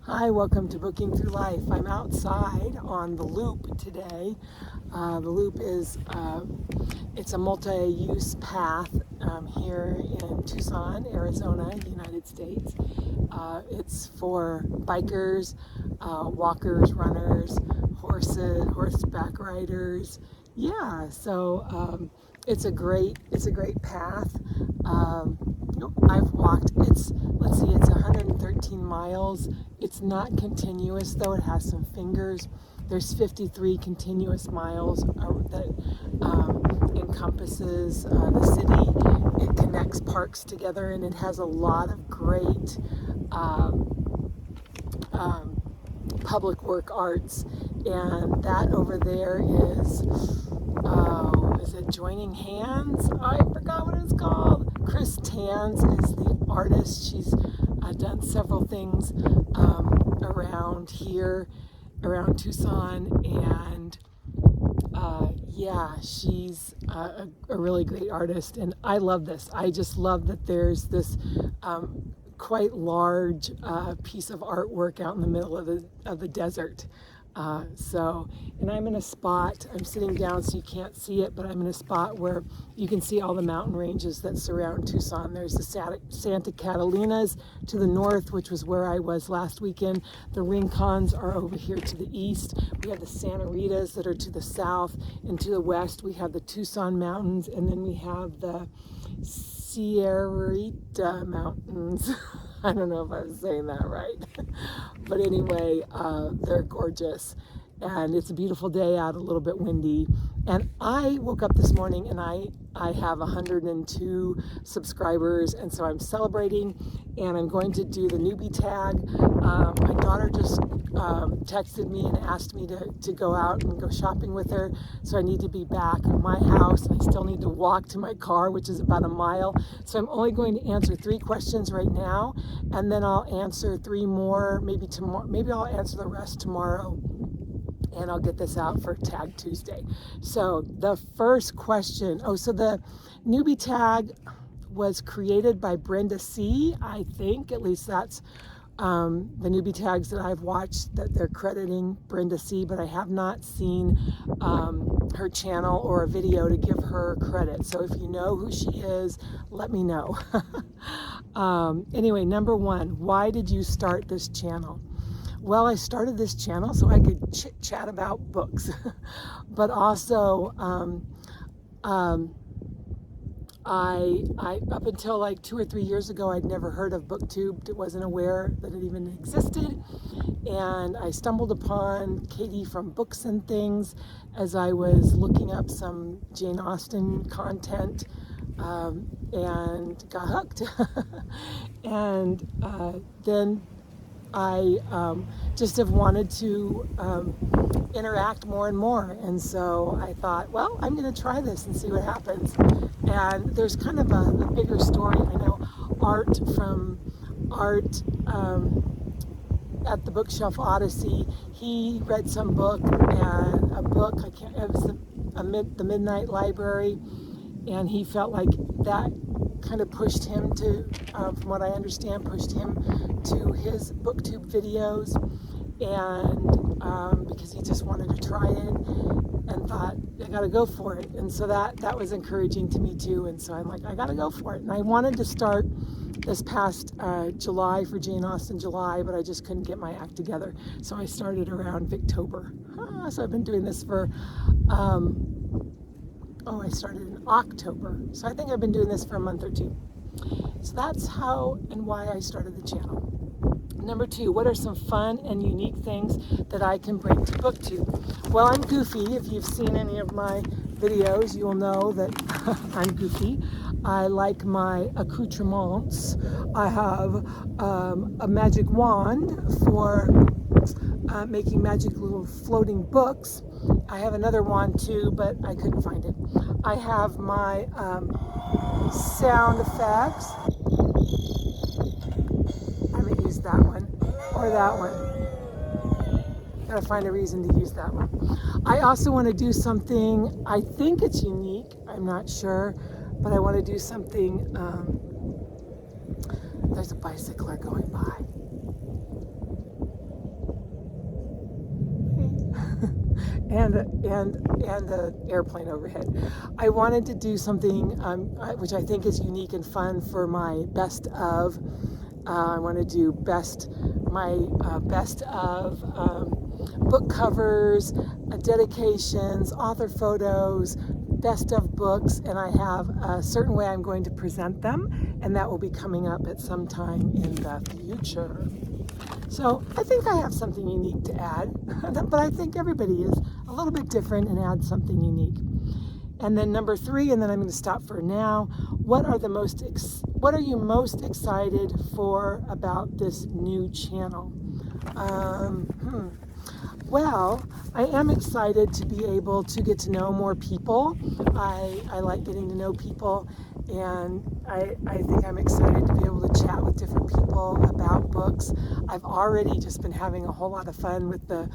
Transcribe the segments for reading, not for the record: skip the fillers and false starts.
Hi, welcome to Booking Through Life. I'm outside on the Loop today. The Loop is it's a multi-use path here in Tucson, Arizona, United States. It's for bikers, walkers, runners, horseback riders. Yeah, so it's a great path. I've walked. It's 113 miles. It's not continuous though. It has some fingers. There's 53 continuous miles that encompasses the city. It connects parks together, and it has a lot of great public work arts. And that over there is it Joining Hands? I forgot what it's called. Chris Tanz is the artist. She's done several things around here, around Tucson, and yeah, she's a really great artist, and I love this. I just love that there's this quite large piece of artwork out in the middle of the desert. And I'm in a spot, I'm sitting down so you can't see it, but I'm in a spot where you can see all the mountain ranges that surround Tucson. There's the Santa Catalinas to the north, which was where I was last weekend. The Rincons are over here to the east. We have the Santa Ritas that are to the south, and to the west we have the Tucson Mountains, and then we have the Sierrita Mountains. I don't know if I was saying that right. But anyway, they're gorgeous. And it's a beautiful day out, a little bit windy. And I woke up this morning and I have 102 subscribers. And so I'm celebrating, and I'm going to do the Newbietag. My daughter just texted me and asked me to go out and go shopping with her. So I need to be back at my house. I still need to walk to my car, which is about a mile. So I'm only going to answer 3 questions right now, and then I'll answer 3 more, maybe tomorrow. Maybe I'll answer the rest tomorrow, and I'll get this out for Tag Tuesday. So the first question, so the Newbietag was created by Brenda C., I think, at least that's the Newbietags that I've watched, that they're crediting Brenda C., but I have not seen her channel or a video to give her credit. So if you know who she is, let me know. Anyway, number 1, why did you start this channel? Well, I started this channel so I could chit-chat about books, but also I up until like 2 or 3 years ago, I'd never heard of booktube. Wasn't aware that it even existed, and I stumbled upon Katie from Books and Things as I was looking up some Jane Austen content, and got hooked. And then I just have wanted to interact more and more, and so I thought, well, I'm going to try this and see what happens. And there's kind of a bigger story. I know Art at the Bookshelf Odyssey, he read some book, and it was the Midnight Library, and he felt like that kind of pushed him to, from what I understand, pushed him to his booktube videos, and because he just wanted to try it and thought, I gotta go for it. And so that was encouraging to me too, and so I'm like, I gotta go for it. And I wanted to start this past July for Jane Austen July, but I just couldn't get my act together, so I started around Victober. So I've been doing this for I started in October. So I think I've been doing this for a month or 2. So that's how and why I started the channel. Number 2, what are some fun and unique things that I can bring to BookTube? Well, I'm goofy. If you've seen any of my videos, you'll know that I'm goofy. I like my accoutrements. I have a magic wand for making magic little floating books. I have another wand too, but I couldn't find it. I have my sound effects. I haven't used that one or that one. Gotta find a reason to use that one. I also want to do something, I think it's unique, I'm not sure, but I want to do something. There's a bicycler going by. and the airplane overhead. I wanted to do something which I think is unique and fun for my best of. I want to do my best of book covers, dedications, author photos, best of books, and I have a certain way I'm going to present them, and that will be coming up at some time in the future. So I think I have something unique to add, but I think everybody is a little bit different and adds something unique. And then number 3, and then I'm going to stop for now. What are you most excited for about this new channel? Well, I am excited to be able to get to know more people. I like getting to know people, and I think I'm excited to be able to chat with different people about books. I've already just been having a whole lot of fun with the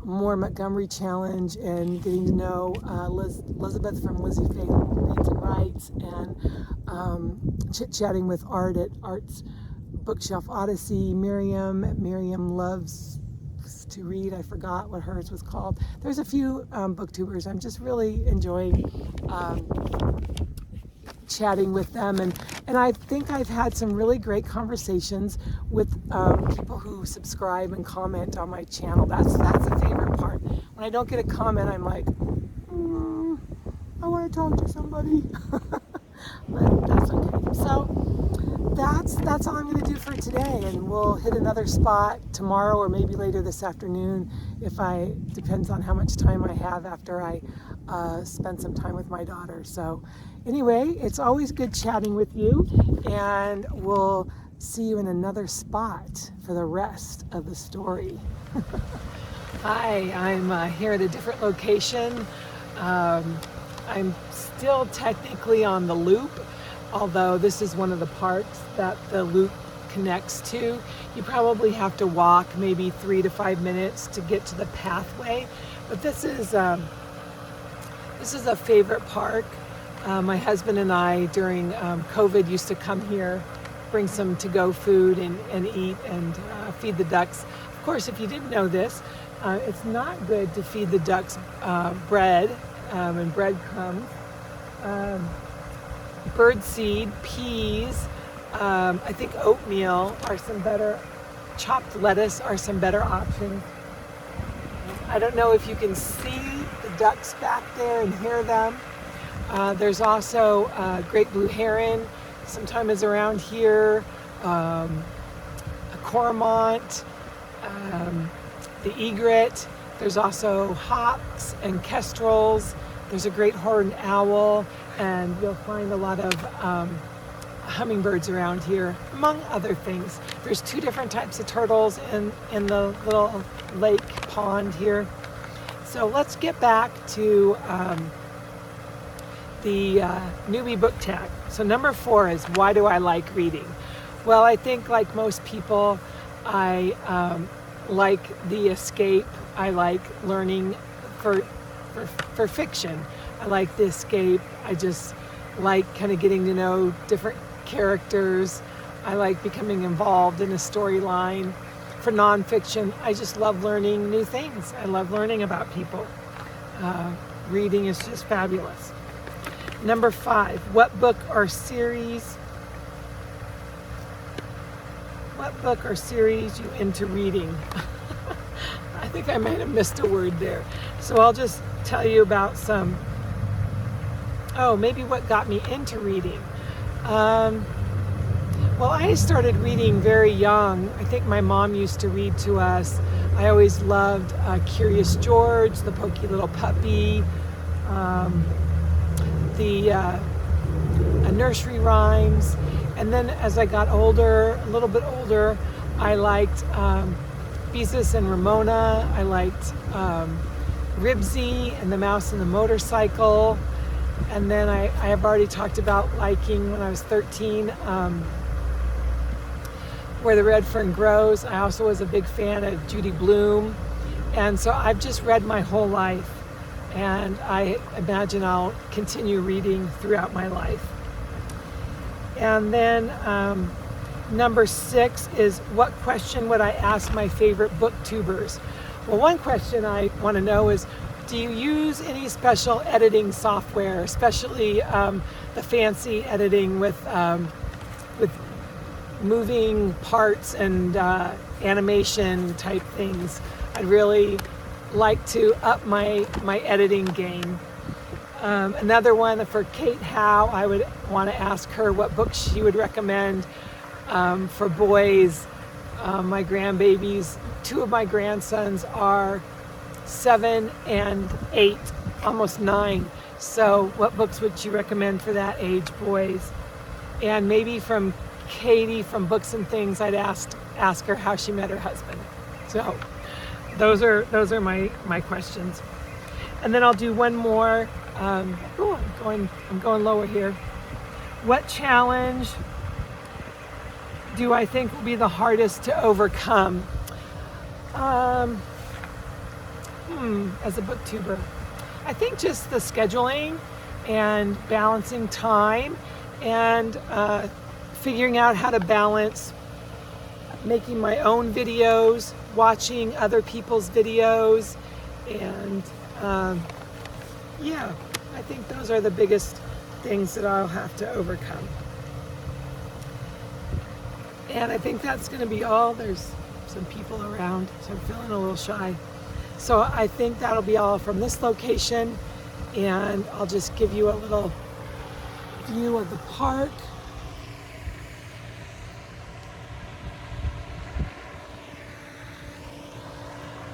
More Montgomery Challenge and getting to know Elizabeth from Lizzie Faith Reads and Writes, and chit-chatting with Art at Art's Bookshelf Odyssey, Miriam Loves to Read. I forgot what hers was called. There's a few booktubers. I'm just really enjoying chatting with them, and I think I've had some really great conversations with people who subscribe and comment on my channel. That's a favorite part. When I don't get a comment, I'm like, I want to talk to somebody. But that's okay. So that's all I'm going to do for today, and we'll hit another spot tomorrow or maybe later this afternoon, depends on how much time I have after I spend some time with my daughter. So anyway, it's always good chatting with you, and we'll see you in another spot for the rest of the story. Hi, I'm here at a different location. I'm still technically on the loop, although this is one of the parks that the loop connects to. You probably have to walk maybe 3 to 5 minutes to get to the pathway, but this is a favorite park. My husband and I, during COVID, used to come here, bring some to-go food and eat and feed the ducks. Of course, if you didn't know this, it's not good to feed the ducks bread and breadcrumbs. Birdseed, peas, I think oatmeal are some better, chopped lettuce are some better options. I don't know if you can see the ducks back there and hear them. There's also great blue heron, sometimes around here, a cormorant, the egret. There's also hawks and kestrels. There's a great horned owl, and you'll find a lot of hummingbirds around here, among other things. There's 2 different types of turtles in the little lake pond here. So let's get back to the newbie book tag. So number 4 is, why do I like reading? Well, I think like most people, I like the escape. I like learning for fiction. I like the escape. I just like kind of getting to know different characters. I like becoming involved in a storyline. For nonfiction, I just love learning new things. I love learning about people. Reading is just fabulous. Number 5, what book or series you into reading? I think I might have missed a word there. So I'll just tell you about some, maybe what got me into reading. Well, I started reading very young. I think my mom used to read to us. I always loved Curious George, the Pokey Little Puppy, the nursery rhymes. And then as I got older, a little bit older, I liked Beezus and Ramona. I liked Ribsy and the Mouse and the Motorcycle. And then I have already talked about liking, when I was 13, Where the Red Fern Grows. I also was a big fan of Judy Blume. And so I've just read my whole life. And I imagine I'll continue reading throughout my life. And then number 6 is, what question would I ask my favorite booktubers? Well, one question I want to know is, do you use any special editing software, especially the fancy editing with moving parts and animation type things? I'd really like to up my editing game. Another one for Kate Howe, I would want to ask her what books she would recommend for boys. My grandbabies, 2 of my grandsons are 7 and 8, almost 9. So what books would you recommend for that age, boys? And maybe from Katie from Books and Things, I'd ask her how she met her husband. So those are my questions. And then I'll do one more. I'm going lower here. What challenge do I think will be the hardest to overcome as a booktuber? I think just the scheduling and balancing time and figuring out how to balance making my own videos, watching other people's videos, and yeah, I think those are the biggest things that I'll have to overcome. And I think that's going to be all. There's some people around, so I'm feeling a little shy. So I think that'll be all from this location, and I'll just give you a little view of the park.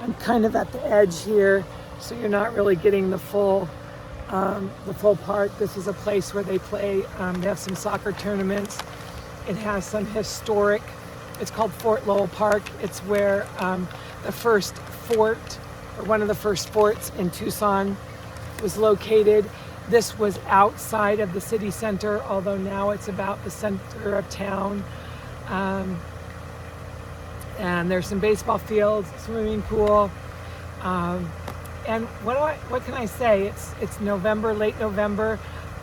I'm kind of at the edge here, so you're not really getting the full park. This is a place where they play. They have some soccer tournaments. It has some historic. It's called Fort Lowell Park. It's where the first fort, or one of the first forts in Tucson, was located. This was outside of the city center, although now it's about the center of town. And there's some baseball fields, swimming pool. And what can I say? It's November, late November.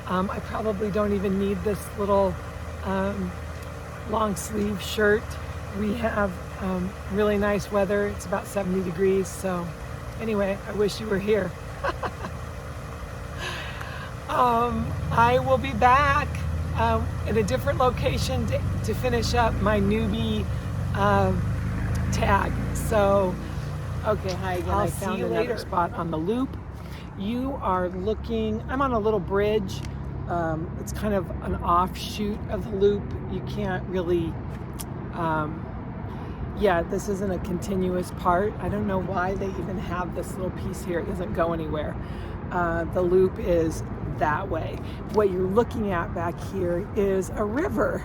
I probably don't even need this little long sleeve shirt. We have really nice weather. It's about 70 degrees. So anyway, I wish you were here. I will be back in a different location to finish up my Newbietag. So, okay, hi again. I found another spot on the loop. You are looking, I'm on a little bridge. It's kind of an offshoot of the loop. You can't really, yeah, this isn't a continuous part. I don't know why they even have this little piece here. It doesn't go anywhere. The loop is that way. What you're looking at back here is a river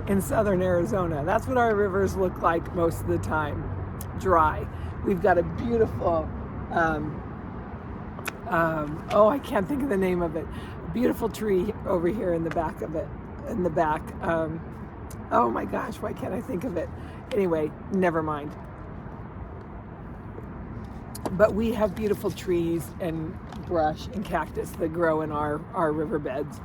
in southern Arizona. That's what our rivers look like most of the time, dry. We've got a beautiful, oh, I can't think of the name of it. Beautiful tree over here in the back of it, in the back. Oh my gosh, why can't I think of it? Anyway, never mind. But we have beautiful trees and brush and cactus that grow in our riverbeds.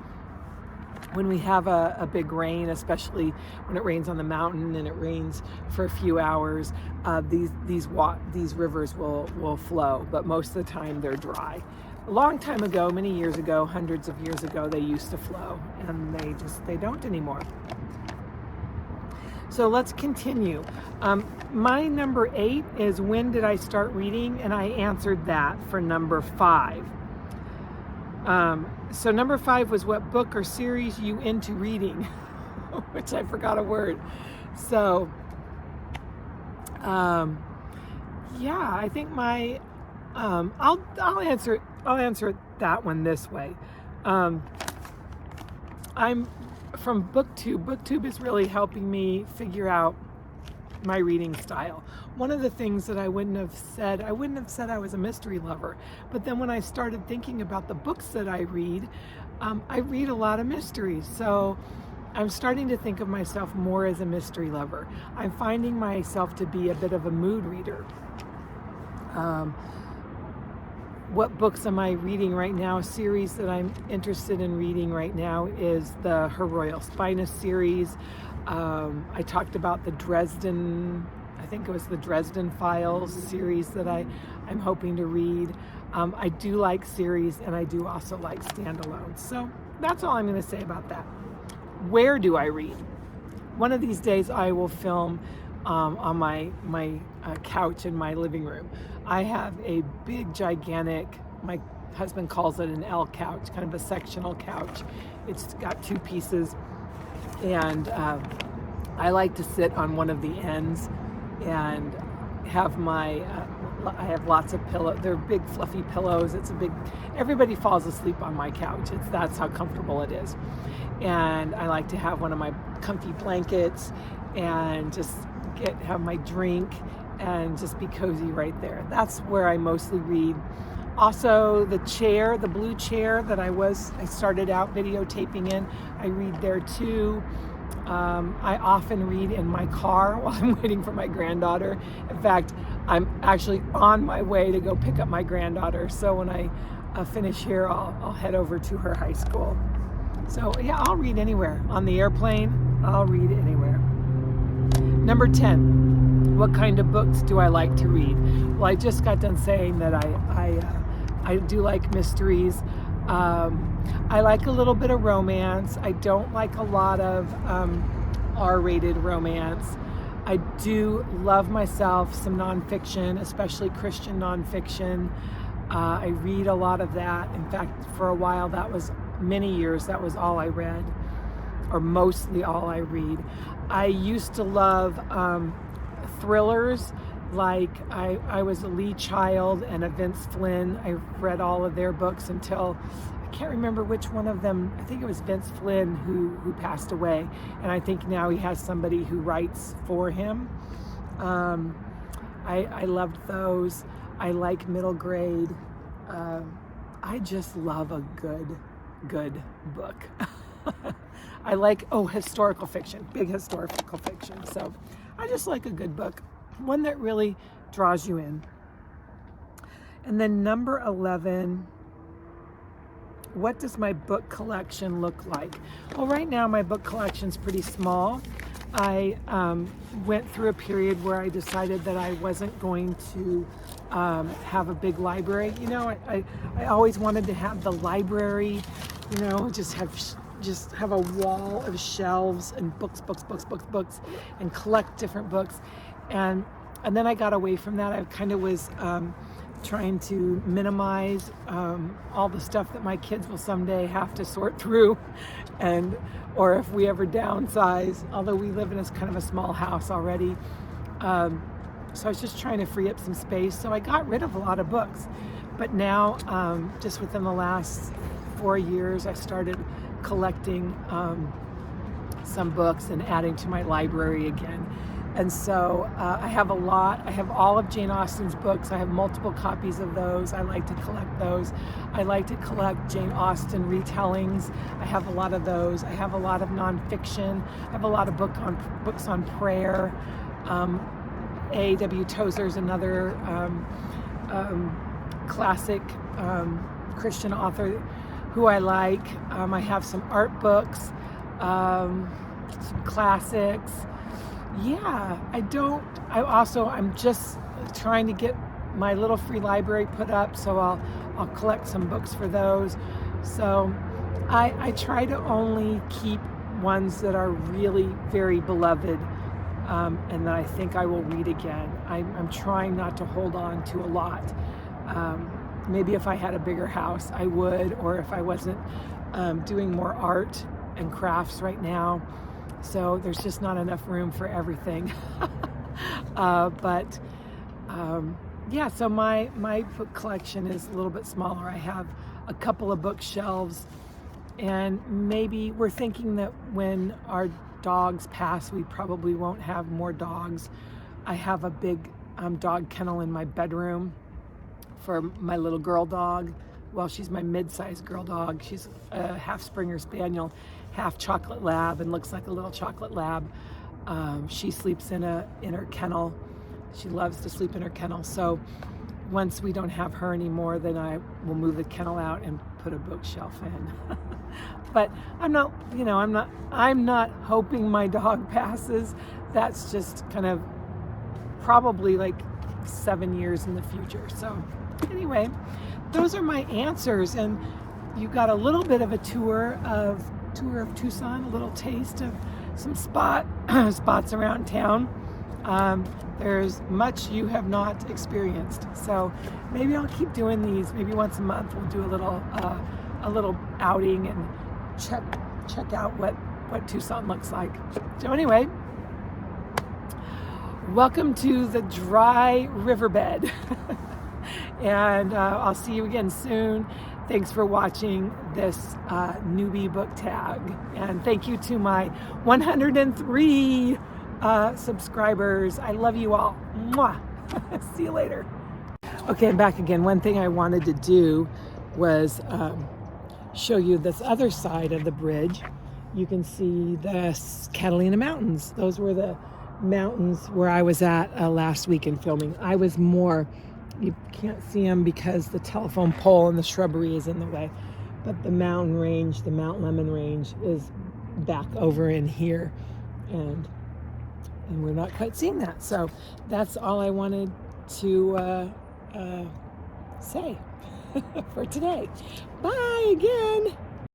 When we have a big rain, especially when it rains on the mountain and it rains for a few hours, these rivers will flow, but most of the time they're dry. A long time ago, many years ago, hundreds of years ago, they used to flow, and they don't anymore. So let's continue. My number 8 is when did I start reading? And I answered that for number 5. So number 5 was what book or series you into reading, which I forgot a word. So, yeah, I think my, I'll answer that one this way. I'm from booktube. Booktube is really helping me figure out my reading style. One of the things that I wouldn't have said I was a mystery lover, but then when I started thinking about the books that I read a lot of mysteries. So I'm starting to think of myself more as a mystery lover. I'm finding myself to be a bit of a mood reader. What books am I reading right now? A series that I'm interested in reading right now is the Her Royal Spinus series. I talked about the Dresden I think it was the Dresden Files series that I'm hoping to read. I do like series, and I do also like standalones. So that's all I'm going to say about that. Where do I read? One of these days I will film on my couch in my living room. I have a big, gigantic, my husband calls it an L couch, kind of a sectional couch. It's got two pieces, and I like to sit on one of the ends and have I have lots of pillows. They're big fluffy pillows. Everybody falls asleep on my couch. That's how comfortable it is. And I like to have one of my comfy blankets and just have my drink and just be cozy right there. That's where I mostly read. Also, the blue chair that I started out videotaping in, I read there too. I often read in my car while I'm waiting for my granddaughter. In fact, I'm actually on my way to go pick up my granddaughter. So when I finish here, I'll head over to her high school. So yeah, I'll read anywhere. On the airplane, I'll read anywhere. Number 10, what kind of books do I like to read? Well, I just got done saying that I do like mysteries. I like a little bit of romance. I don't like a lot of R-rated romance. I do love myself some nonfiction, especially Christian nonfiction. I read a lot of that. In fact, for a while, many years, that was all I read, or mostly all I read. I used to love thrillers. Like I was a Lee Child and a Vince Flynn. I read all of their books until I can't remember which one of them. I think it was Vince Flynn who passed away, and I think now he has somebody who writes for him. I loved those. I like middle grade. I just love a good book. I like historical fiction, big historical fiction. So I just like a good book. One that really draws you in. And then number 11, what does my book collection look like? Well, right now my book collection's pretty small. I went through a period where I decided that I wasn't going to have a big library. You know, I always wanted to have the library, you know, just have a wall of shelves and books, and collect different books. And then I got away from that. I kind of was trying to minimize all the stuff that my kids will someday have to sort through, or if we ever downsize, although we live in kind of a small house already. So I was just trying to free up some space. So I got rid of a lot of books. But now, just within the last 4 years, I started collecting some books and adding to my library again. And so I have a lot. I have all of Jane Austen's books. I have multiple copies of those. I like to collect those. I like to collect Jane Austen retellings. I have a lot of those. I have a lot of nonfiction. I have a lot of books on prayer. A.W. Tozer's another classic Christian author who I like. I have some art books, some classics. Yeah, I'm just trying to get my little free library put up, so I'll collect some books for those. So I try to only keep ones that are really very beloved, and that I think I will read again. I'm trying not to hold on to a lot. Maybe if I had a bigger house, I would, or if I wasn't doing more art and crafts right now. So there's just not enough room for everything. Yeah, so my book collection is a little bit smaller. I have a couple of bookshelves, and maybe we're thinking that when our dogs pass, we probably won't have more dogs. I have a big dog kennel in my bedroom for my little girl dog. Well, she's my mid-sized girl dog. She's a half Springer Spaniel, half chocolate lab, and looks like a little chocolate lab. She sleeps in her kennel. She loves to sleep in her kennel. So once we don't have her anymore, then I will move the kennel out and put a bookshelf in. But I'm not hoping my dog passes. That's just kind of probably like 7 years in the future. So anyway, those are my answers, and you got a little bit of a tour of Tucson, a little taste of some spots around town. There's much you have not experienced, so maybe I'll keep doing these. Maybe once a month we'll do a little outing and check out what Tucson looks like. So anyway, welcome to the dry riverbed. And I'll see you again soon. Thanks for watching this newbie book tag. And thank you to my 103 subscribers. I love you all. Mwah. See you later. Okay, I'm back again. One thing I wanted to do was show you this other side of the bridge. You can see the Catalina Mountains. Those were the mountains where I was at last week in filming. I was more, you can't see them because the telephone pole and the shrubbery is in the way, but the mountain range, the Mount Lemmon range, is back over in here, and we're not quite seeing that. So that's all I wanted to say for today. Bye again.